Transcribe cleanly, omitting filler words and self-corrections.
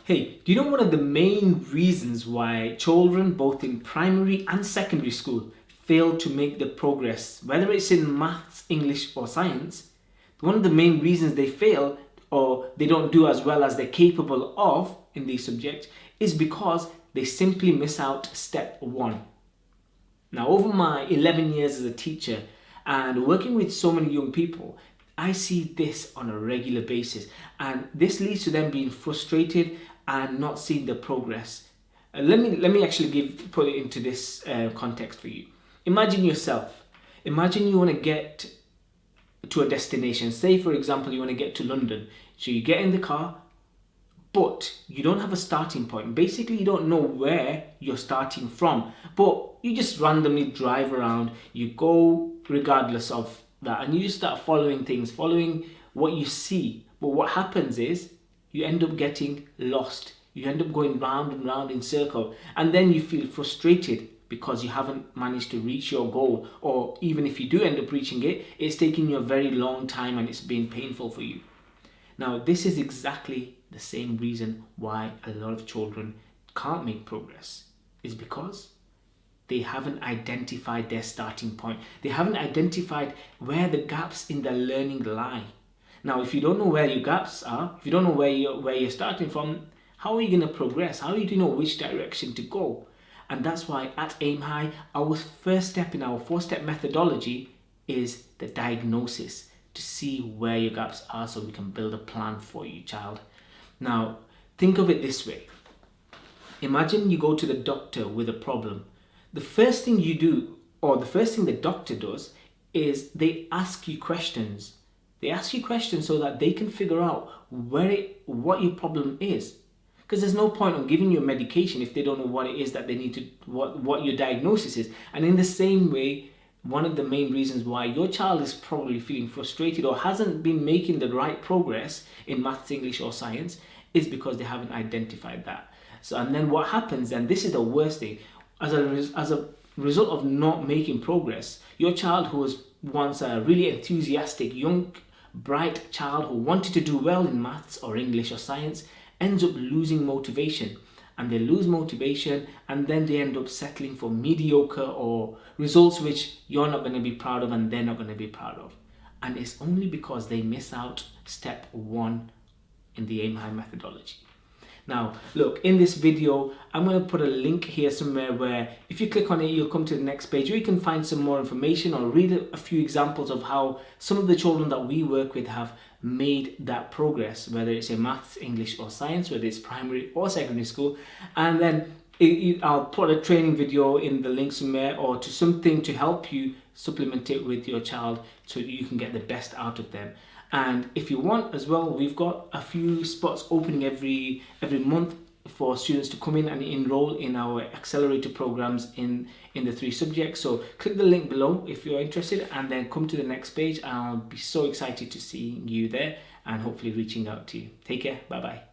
Hey, do you know one of the main reasons why children, both in primary and secondary school, fail to make the progress, whether it's in maths, English, or science? One of the main reasons they fail or they don't do as well as they're capable of in these subjects is because they simply miss out step one. Now, over my 11 years as a teacher and working with so many young people, I see this on a regular basis, and this leads to them being frustrated and not seeing the progress. Let me actually put it into this context for you. Imagine yourself. Imagine you want to get to a destination. Say, for example, you want to get to London. So you get in the car, but you don't have a starting point. Basically, you don't know where you're starting from, but you just randomly drive around. You go regardless of that, and you just start following things, following what you see. But what happens is you end up getting lost. You end up going round and round in circle, and then you feel frustrated because you haven't managed to reach your goal, or even if you do end up reaching it, it's taking you a very long time and it's been painful for you. Now, this is exactly the same reason why a lot of children can't make progress, is because they haven't identified their starting point. They haven't identified where the gaps in their learning lie. Now, if you don't know where your gaps are, if you don't know where you're starting from, how are you going to progress? How do you know which direction to go? And that's why at Aim High, our first step in our 4-step methodology is the diagnosis, to see where your gaps are so we can build a plan for you, child. Now, think of it this way. Imagine you go to the doctor with a problem. The first thing you do, or the first thing the doctor does, is they ask you questions. They ask you questions so that they can figure out what your problem is. Because there's no point on giving you a medication if they don't know what it is that they need to, what your diagnosis is. And in the same way, one of the main reasons why your child is probably feeling frustrated or hasn't been making the right progress in maths, English, or science is because they haven't identified that. So, and then what happens, and this is the worst thing, as a result of not making progress, your child who was once a really enthusiastic, young, bright child who wanted to do well in maths or English or science ends up losing motivation. And they lose motivation, and then they end up settling for mediocre or results which you're not going to be proud of and they're not going to be proud of. And it's only because they miss out step one in the Aim High methodology. Now, look, in this video, I'm going to put a link here somewhere where if you click on it, you'll come to the next page where you can find some more information or read a few examples of how some of the children that we work with have made that progress, whether it's in maths, English, or science, whether it's primary or secondary school. And then I'll put a training video in the link somewhere or to something to help you supplement it with your child so you can get the best out of them. And if you want as well, we've got a few spots opening every month for students to come in and enroll in our accelerator programs in the 3 subjects. So click the link below if you're interested, and then come to the next page. I'll be so excited to see you there and hopefully reaching out to you. Take care. Bye bye.